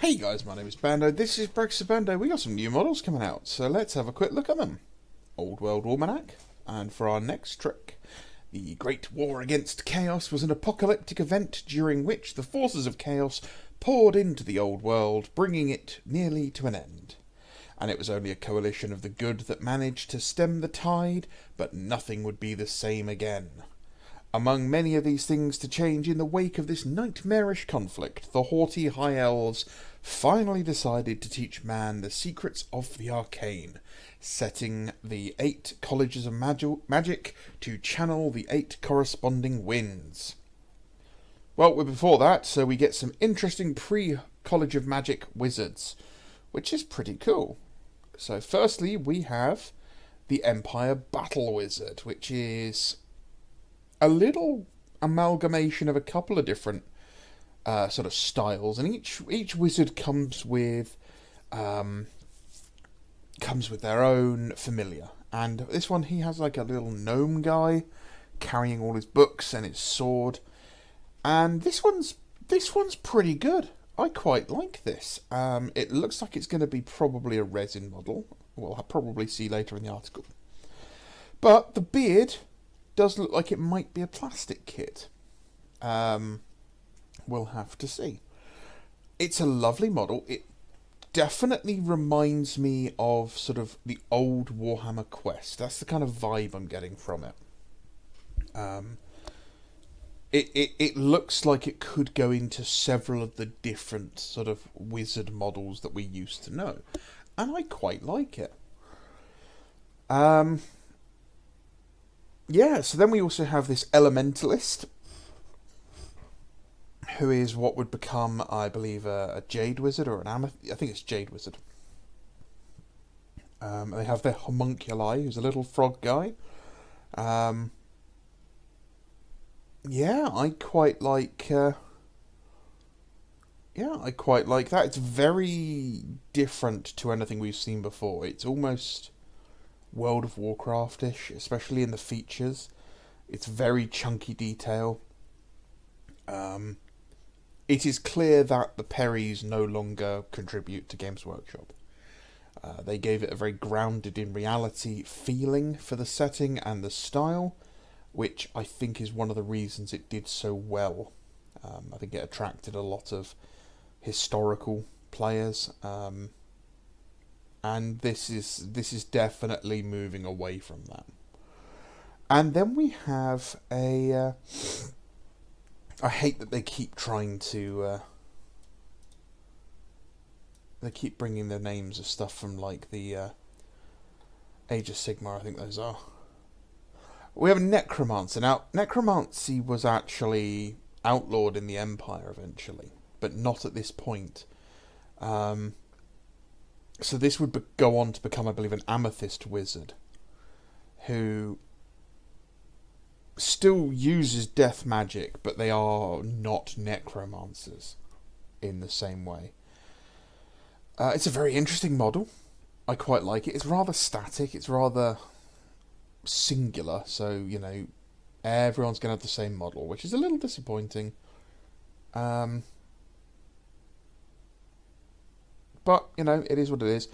Hey guys, my name is Bando, this is Brexit Bando. We got some new models coming out, so let's have a quick look at them. Old World Almanac, and for our next trick, the Great War Against Chaos was an apocalyptic event during which the forces of chaos poured into the old world, bringing it nearly to an end. And it was only a coalition of the good that managed to stem the tide, but nothing would be the same again. Among many of these things to change in the wake of this nightmarish conflict, the haughty High Elves finally decided to teach man the secrets of the arcane, setting the 8 colleges of magic to channel the 8 corresponding winds. Well, we're before that, so we get some interesting pre-College of Magic wizards, which is pretty cool. So firstly, we have the Empire Battle Wizard, which is a little amalgamation of a couple of different sort of styles, and each wizard comes with their own familiar. And this one, he has like a little gnome guy carrying all his books and his sword, and this one's pretty good. I quite like this. It looks like it's going to be probably a resin model. We'll probably see later in the article, but the beard does look like it might be a plastic kit. We'll have to see. It's a lovely model. It definitely reminds me of sort of the old Warhammer Quest. That's the kind of vibe I'm getting from it. It looks like it could go into several of the different sort of wizard models that we used to know, and I quite like it. Yeah, so then we also have this Elementalist, who is what would become, I believe, a Jade Wizard or an Amethyst. I think it's Jade Wizard. They have their Homunculi, who's a little frog guy. Yeah, I quite like. I quite like that. It's very different to anything we've seen before. It's almost World of Warcraft-ish, especially in the features. It's very chunky detail. It is clear that the Perrys no longer contribute to Games Workshop. They gave it a very grounded in reality feeling for the setting and the style, which I think is one of the reasons it did so well. I think it attracted a lot of historical players, and this is definitely moving away from that. And then we have a. I hate that they keep trying to. They keep bringing the names of stuff from like the Age of Sigmar. I think those are. We have a Necromancer. Now, Necromancy was actually outlawed in the Empire eventually, but not at this point. So this would go on to become, I believe, an Amethyst Wizard, who still uses death magic, but they are not necromancers in the same way. It's a very interesting model. I quite like it. It's rather static. It's rather singular. So, you know, everyone's going to have the same model, which is a little disappointing. But, you know, it is what it is.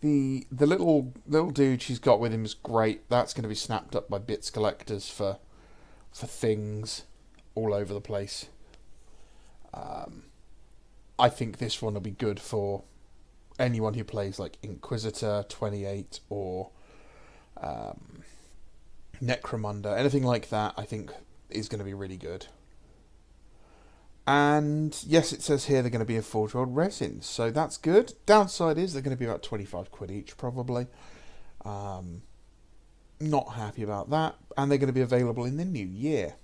The little dude she's got with him is great. That's going to be snapped up by bits collectors for things all over the place. I think this one will be good for anyone who plays like Inquisitor 28 or Necromunda, anything like that. I think is going to be really good. And yes, it says here they're going to be in Forge World resin, so that's good. Downside is they're going to be about 25 quid each, probably. Not happy about that, and they're going to be available in the new year.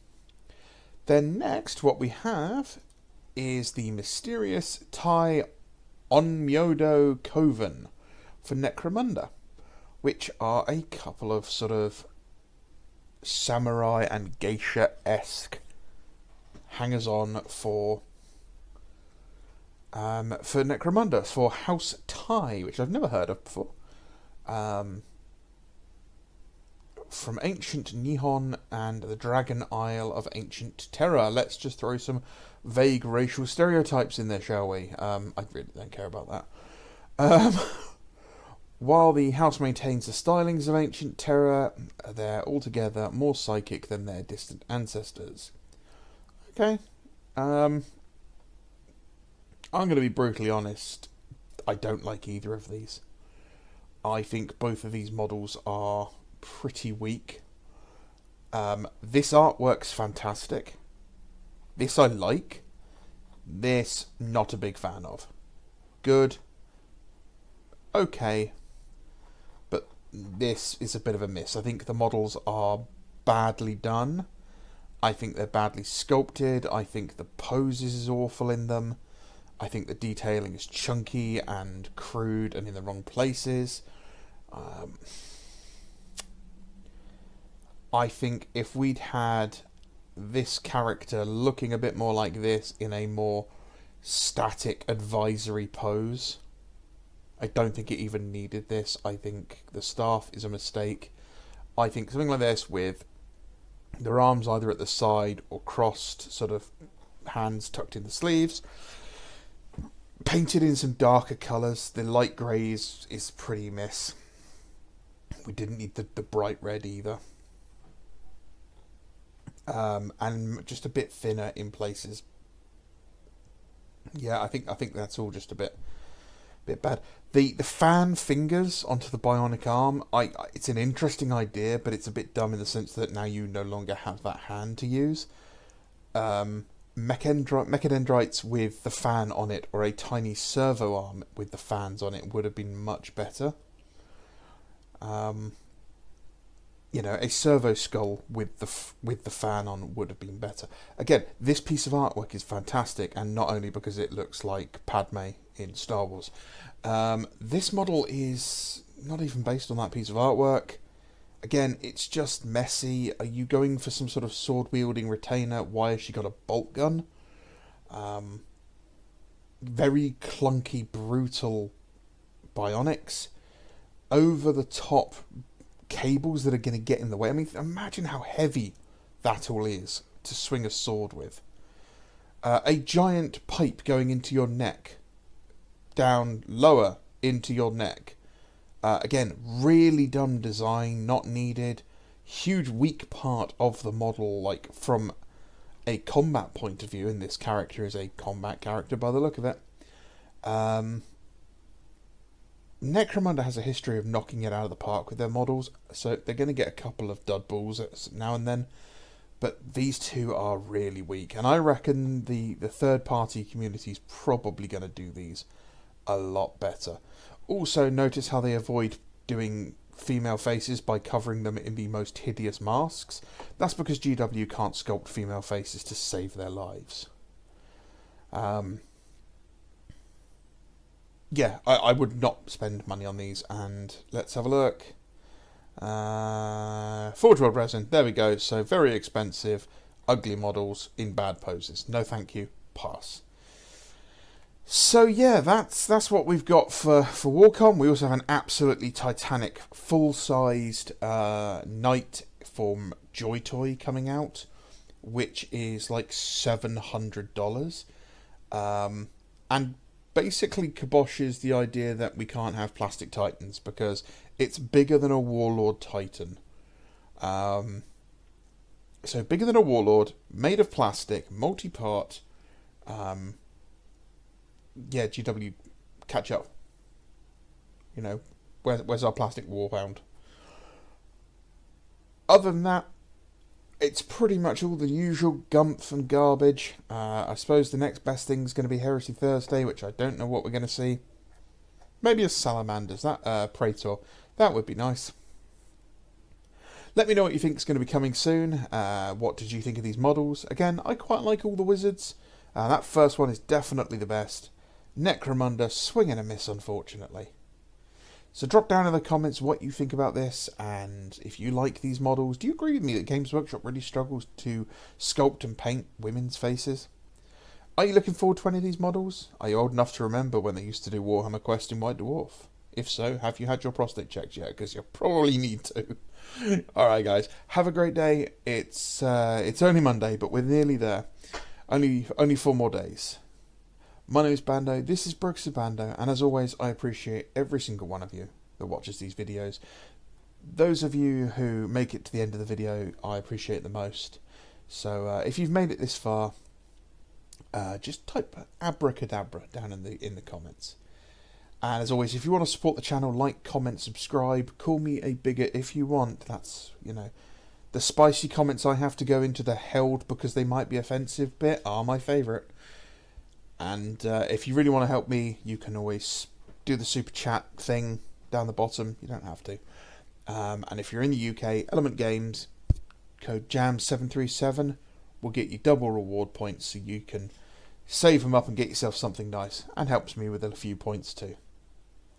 Then next, what we have is the mysterious Thai Onmyodo Coven for Necromunda, which are a couple of sort of samurai and geisha-esque hangers-on for Necromunda, for House Thai, which I've never heard of before. from Ancient Nihon and the Dragon Isle of Ancient Terror. Let's just throw some vague racial stereotypes in there, shall we? I really don't care about that. While the house maintains the stylings of Ancient Terror, they're altogether more psychic than their distant ancestors. Okay. I'm going to be brutally honest. I don't like either of these. I think both of these models are pretty weak. This artwork's fantastic. This I like. This, not a big fan of. Good. Okay. But this is a bit of a miss. I think the models are badly done. I think they're badly sculpted. I think the poses is awful in them. I think the detailing is chunky and crude and in the wrong places. I think if we'd had this character looking a bit more like this in a more static advisory pose, I don't think it even needed this. I think the staff is a mistake. I think something like this with their arms either at the side or crossed, sort of hands tucked in the sleeves, painted in some darker colours. The light grey is pretty miss. We didn't need the bright red either. And just a bit thinner in places. Yeah, I think that's all just a bit bad. The fan fingers onto the bionic arm, it's an interesting idea, but it's a bit dumb in the sense that now you no longer have that hand to use. Mechadendrites with the fan on it, or a tiny servo arm with the fans on it, would have been much better. A servo skull with the fan on would have been better. Again, this piece of artwork is fantastic, and not only because it looks like Padme in Star Wars. This model is not even based on that piece of artwork. Again, it's just messy. Are you going for some sort of sword-wielding retainer? Why has she got a bolt gun? Very clunky, brutal bionics. Over-the-top cables that are going to get in the way. I mean, imagine how heavy that all is to swing a sword with. A giant pipe going into your neck. Down lower into your neck. Again, really dumb design, not needed. Huge weak part of the model, like from a combat point of view, and this character is a combat character by the look of it. Necromunda has a history of knocking it out of the park with their models, so they're going to get a couple of dud balls now and then. But these two are really weak, and I reckon the third-party community is probably going to do these a lot better. Also, notice how they avoid doing female faces by covering them in the most hideous masks. That's because GW can't sculpt female faces to save their lives. Yeah, I would not spend money on these, and let's have a look. Forge World resin, there we go. So very expensive, ugly models in bad poses. No thank you, pass. So yeah, that's what we've got for Warcom. We also have an absolutely titanic, full-sized Knight from Joy Toy coming out, which is like $700. And basically kiboshes the idea that we can't have plastic titans because it's bigger than a Warlord Titan. So bigger than a Warlord, made of plastic, multi-part. Yeah, GW, catch up. You know, where's our plastic warbound? Other than that, it's pretty much all the usual gumph and garbage. I suppose the next best thing is going to be Heresy Thursday, which I don't know what we're going to see. Maybe a Salamanders, that Praetor. That would be nice. Let me know what you think is going to be coming soon. What did you think of these models? Again, I quite like all the wizards. That first one is definitely the best. Necromunda, swing and a miss, unfortunately. So drop down in the comments what you think about this, and if you like these models. Do you agree with me that Games Workshop really struggles to sculpt and paint women's faces? Are you looking forward to any of these models? Are you old enough to remember when they used to do Warhammer Quest in White Dwarf? If so, have you had your prostate checked yet? Because you probably need to. Alright guys, have a great day. It's only Monday, but we're nearly there. Only 4 more days. My name is Bando, this is Brooks Bando, and as always, I appreciate every single one of you that watches these videos. Those of you who make it to the end of the video, I appreciate the most. So if you've made it this far, just type abracadabra down in the comments. And as always, if you want to support the channel, like, comment, subscribe, call me a bigot if you want. That's, you know, the spicy comments I have to go into the held because they might be offensive bit are my favourite. And if you really want to help me, you can always do the super chat thing down the bottom. You don't have to. And if you're in the UK, Element Games, code JAM737 will get you double reward points so you can save them up and get yourself something nice. And helps me with a few points too.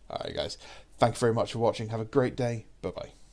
Alright guys, thank you very much for watching. Have a great day. Bye bye.